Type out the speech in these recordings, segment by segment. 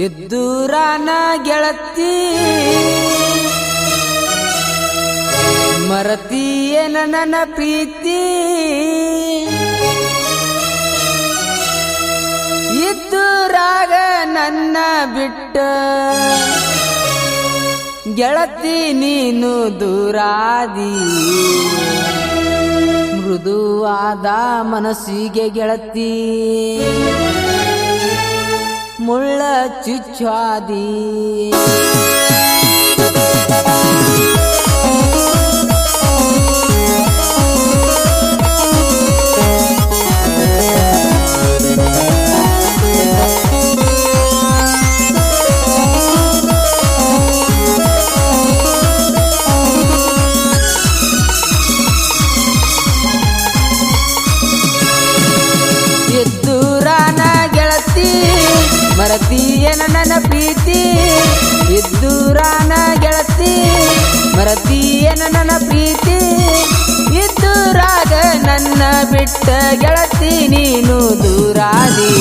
ಎದ್ದೂರಾನ ಗೆಳತಿ ಮರತಿಯೇನ ನನ್ನ ಪ್ರೀತಿ ಇದ್ದೂರಾಗ ನನ್ನ ಬಿಟ್ಟ ಗೆಳತಿ ನೀನು ದೂರಾದಿ ಮೃದುವಾದ ಮನಸ್ಸಿಗೆ ಗೆಳತಿ ಮುಳ್ಳ ಚುಚ್ಚಾದಿ ಮರತಿಯೇನ ನನ್ನ ಪ್ರೀತಿ ಇದ್ದೂರಾನ ಗೆಳತಿ ಮರತಿಯೇನ ನನ್ನ ಪ್ರೀತಿ ಇದ್ದೂರಾಗ ನನ್ನ ಬಿಟ್ಟ ಗೆಳತಿ ನೀನು ದೂರಾದಿ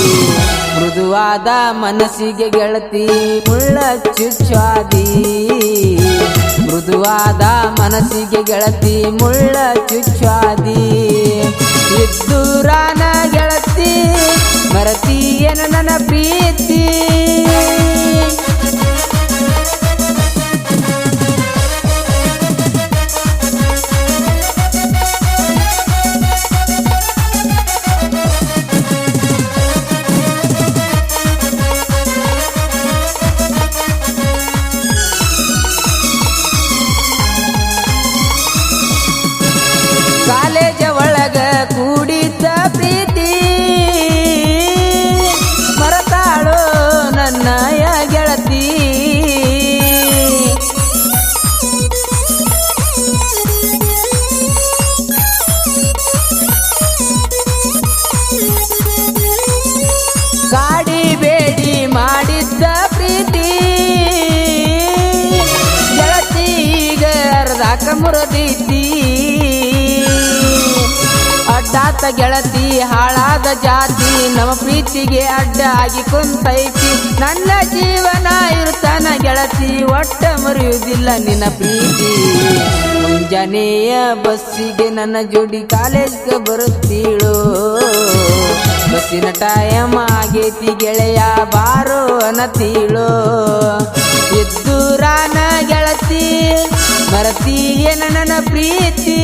ಮೃದುವಾದ ಮನಸ್ಸಿಗೆ ಗೆಳತಿ ಮುಳ್ಳ ಚುಚ್ಚಾದಿ ಮೃದುವಾದ ಮನಸ್ಸಿಗೆ ಗೆಳತಿ ಮುಳ್ಳ ಚುಚ್ಚಾದಿ ಇದ್ದೂರಾನ ಗೆಳತಿ ಮರತಿಯೇನ ನನ್ನ ಪ್ರೀತಿ ಕಾಲೇಜ ಒಳಗ ಕೂಡಿದ್ದ ಪ್ರೀತಿ ಮರತಾಳೋ ನನ್ನಯ ಗೆಳತಿ ಕಾಡಿ ಬೇಡಿ ಮಾಡಿದ್ದ ಪ್ರೀತಿ ಗೆಳತಿ ಈಗ ಅರ್ಧಾಕ ಮುರದೈತಿ ಅಡ್ಡಾತ ಗೆಳತಿ ಹಾಳಾದ ಜಾತಿ ನಮ್ಮ ಪ್ರೀತಿಗೆ ಅಡ್ಡ ಆಗಿ ಕುಂತೈತಿ ನನ್ನ ಜೀವನ ಇರ್ತಾನ ಗೆಳತಿ ಒಟ್ಟ ಮರೆಯುವುದಿಲ್ಲ ನಿನ್ನ ಪ್ರೀತಿ ಮುಂಜಾನೆಯ ಬಸ್ಸಿಗೆ ನನ್ನ ಜೋಡಿ ಕಾಲೇಜ್ಗೆ ಬರುತ್ತೀಳೋ ಬಸ್ಸಿನ ಟೈಮ್ ಆಗೈತಿ ಗೆಳೆಯ ಬಾರೋ ಅನ್ನತೀಳೋ ಎದ್ದೂರಾನ ಗೆಳತಿ ಮರತಿಯೇನ ನನ್ನ ಪ್ರೀತಿ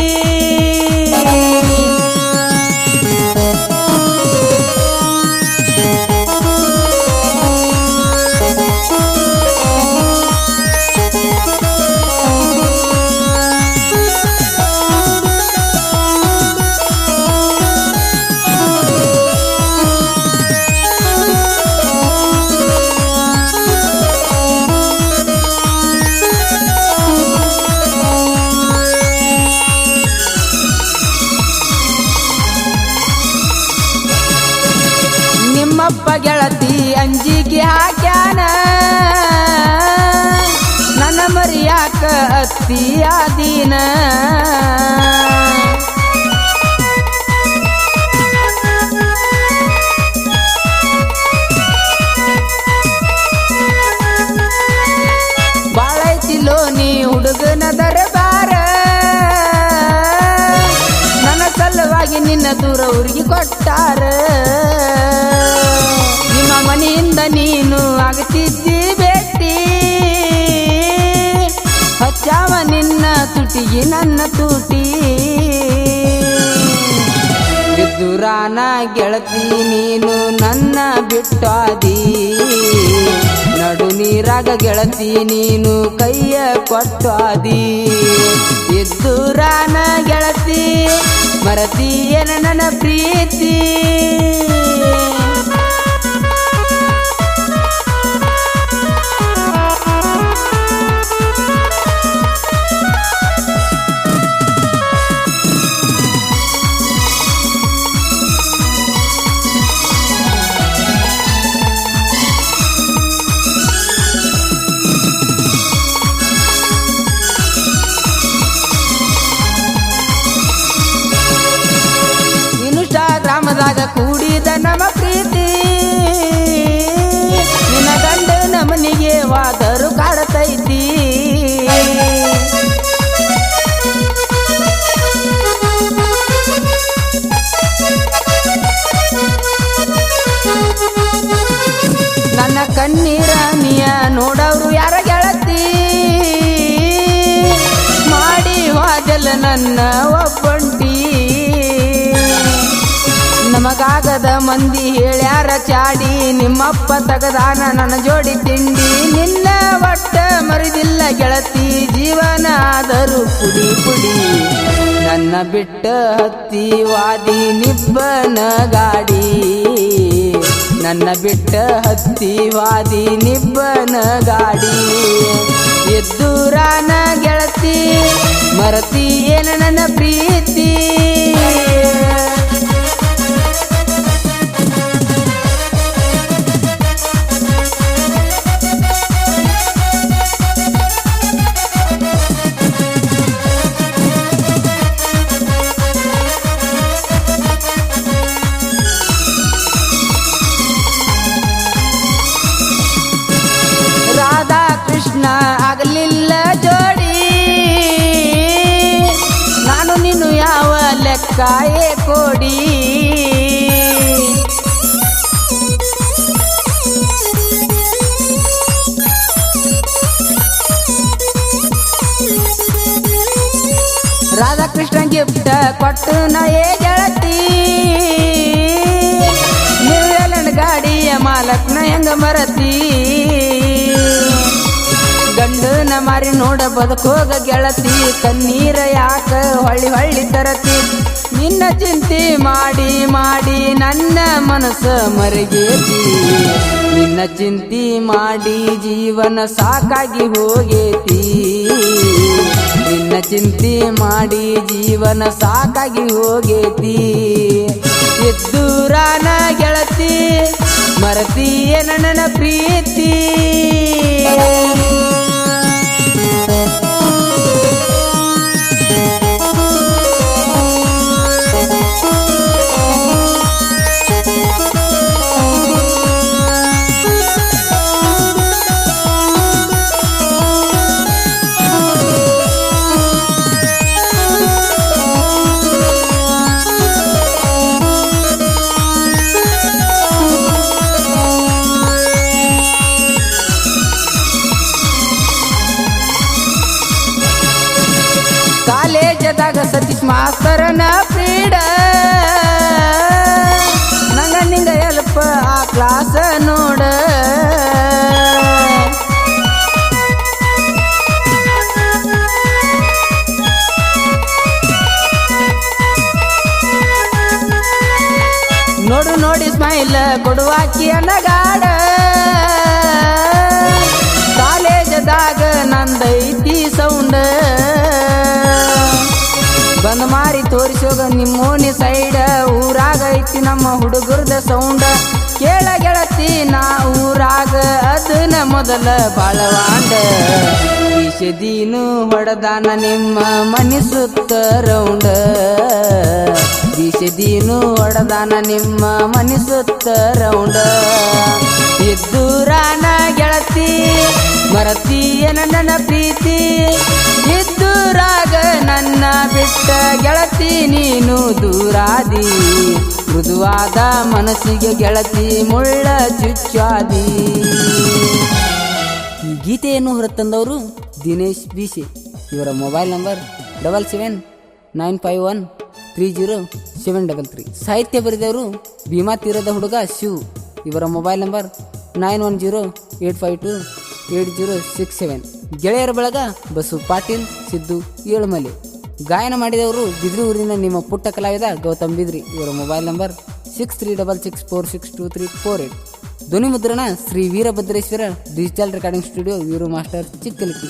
ನಿಮ್ಮಪ್ಪ ಗೆಳತಿ ಅಂಜಿಕೆ ಹಾಕ್ಯಾನ ನನ್ನ ಮರಿಯಾಕ ಅತ್ತಿಯಾದೀನ ಬಾಳೈತಿಲೋ ನೀ ಹುಡುಗನ ದರಬಾರ ನನ್ನ ಸಲುವಾಗಿ ನಿನ್ನ ದೂರ ಊರಿಗೆ ಕೊಟ್ಟಾರ ನಿಮ್ಮ ಮನೆಯಿಂದ ನೀನು ಆಗತಿದ್ದಿ ಭೇಟಿ ಹಚ್ಚಾವ ನಿನ್ನ ತುಟಿಗೆ ನನ್ನ ತೂಟಿ ಎದ್ದೂರಾನ ಗೆಳತಿ ನೀನು ನನ್ನ ಬಿಟ್ಟಾದಿ ನಡು ನೀರಾಗ ಗೆಳತಿ ನೀನು ಕೈಯ ಕೊಟ್ಟಾದಿ ಎದ್ದೂರಾನ ಗೆಳತಿ ಮರತಿಯೇನ ನನ್ನ ಪ್ರೀತಿ ಗ್ರಾಮದಾಗ ಕೂಡಿ ನನ್ನ ಒಬ್ಬಂಟಿ ನಮಗಾಗದ ಮಂದಿ ಹೇಳ್ಯಾರ ಚಾಡಿ ನಿಮ್ಮಪ್ಪ ತಗದಾನ ನನ್ನ ಜೋಡಿ ತಿಂಡಿ ನಿನ್ನ ಒಟ್ಟ ಮರಿದಿಲ್ಲ ಗೆಳತಿ ಜೀವನ ಆದರೂ ಪುಡಿ ಪುಡಿ ನನ್ನ ಬಿಟ್ಟ ಹತ್ತಿ ವಾದಿ ನಿಬ್ಬನ ಗಾಡಿ ನನ್ನ ಬಿಟ್ಟ ಹತ್ತಿ ವಾದಿ ನಿಬ್ಬನ ಗಾಡಿ ಎದ್ದೂರಾನ ಗೆಳತಿ ಮರತಿ ಏನ ನನ್ನ ಪ್ರೀತಿ ಆಗಲಿಲ್ಲ ಜೋಡಿ ನಾನು ನೀನು ಯಾವ ಲೆಕ್ಕ ಕೋಡಿ ರಾಧಾಕೃಷ್ಣ ಗಿಫ್ಟ್ ಕೊಟ್ಟು ನಾ ಗೆಳತಿ ನ್ಯೂಜಿಲೆಂಡ್ ಗಾಡಿಯ ಮಾಲಕ್ನ ಹೆಂಗ ಮರತಿ ಗಂಡನ ಮಾರಿ ನೋಡ ಬದುಕೋಗ ಗೆಳತಿ ಕಣ್ಣೀರ ಯಾಕ ಹೊಳ್ಳಿ ಹೊಳ್ಳಿ ತರತಿ ನಿನ್ನ ಚಿಂತೆ ಮಾಡಿ ಮಾಡಿ ನನ್ನ ಮನಸ್ಸು ಮರಗೇತಿ ನಿನ್ನ ಚಿಂತೆ ಮಾಡಿ ಜೀವನ ಸಾಕಾಗಿ ಹೋಗೇತಿ ನಿನ್ನ ಚಿಂತೆ ಮಾಡಿ ಜೀವನ ಸಾಕಾಗಿ ಹೋಗೇತಿ ಎದ್ದೂರಾನ ಗೆಳತಿ ಮರತಿಯ ನನ್ನ ಪ್ರೀತಿ ಕಾಲೇಜದಾಗ ಸತೀಶ್ ಮಾಸ್ತರನ ಫ್ರೀಡ ನಂಗ ನಿಂಗ ಎಲ್ಪ ಆ ಕ್ಲಾಸ ನೋಡ ನೋಡು ನೋಡಿ ಸ್ಮೈಲ್ ಕೊಡುವಾಕಿ ಅನ್ನಗಾಡ ಕಾಲೇಜದಾಗ ನಂದೈತಿ ಸೌಂಡ್ ಬಂದ್ ಮಾರಿ ತೋರಿಸೋಗ ನಿಮ್ಮೋನಿ ಸೈಡ್ ಊರಾಗ ಐತಿ ನಮ್ಮ ಹುಡುಗರ್ದ ಸೌಂಡ ಕೇಳ ಗೆಳತಿ ನಾ ಊರಾಗ ಅದನ್ನ ಮೊದಲ ಬಾಳವಾಂಡ ವಿಷದೀನು ಹೊಡೆದಾನ ನಿಮ್ಮ ಮನಿ ಸುತ್ತ ರೌಂಡ ವಿಷದೀನು ಹೊಡೆದಾನ ನಿಮ್ಮ ಮನಿ ಸುತ್ತ ರೌಂಡ ಎದ್ದೂರಾನ ಗೆಳತಿ ಮರತಿಯ ನನ್ನ ಪ್ರೀತಿ ಇದ್ದೂರಾಗ ನನ್ನ ಬಿಟ್ಟ ಗೆಳತಿ ನೀನು ದೂರಾದಿ ಮೃದುವಾದ ಮನಸ್ಸಿಗೆ ಗೆಳತಿ ಮುಳ್ಳ ಚುಚ್ಚಾದಿ. ಈ ಗೀತೆಯನ್ನು ಹೊರತಂದವರು ದಿನೇಶ್ ಬಿಸಿ. ಇವರ ಮೊಬೈಲ್ ನಂಬರ್ 7795130733. ಸಾಹಿತ್ಯ ಬರೆದವರು ಭೀಮಾ ತೀರದ ಹುಡುಗ ಶಿವ್. ಇವರ ಮೊಬೈಲ್ ನಂಬರ್ 9108528067. ಗೆಳೆಯರ ಬಳಗ ಬಸು ಪಾಟೀಲ್, ಸಿದ್ದು ಏಳುಮಲೆ. ಗಾಯನ ಮಾಡಿದವರು ಬಿದ್ರಿ ಊರಿನ ನಿಮ್ಮ ಪುಟ್ಟ ಕಲಾವಿದ ಗೌತಮ್ ಬಿದ್ರಿ. ಇವರ ಮೊಬೈಲ್ ನಂಬರ್ 6366462348. ಧ್ವನಿ ಮುದ್ರಣ Shri Veerabhadreshwara digital recording studio, Veeru master, ಚಿಕ್ಕಲಿಕ್ಕಿ.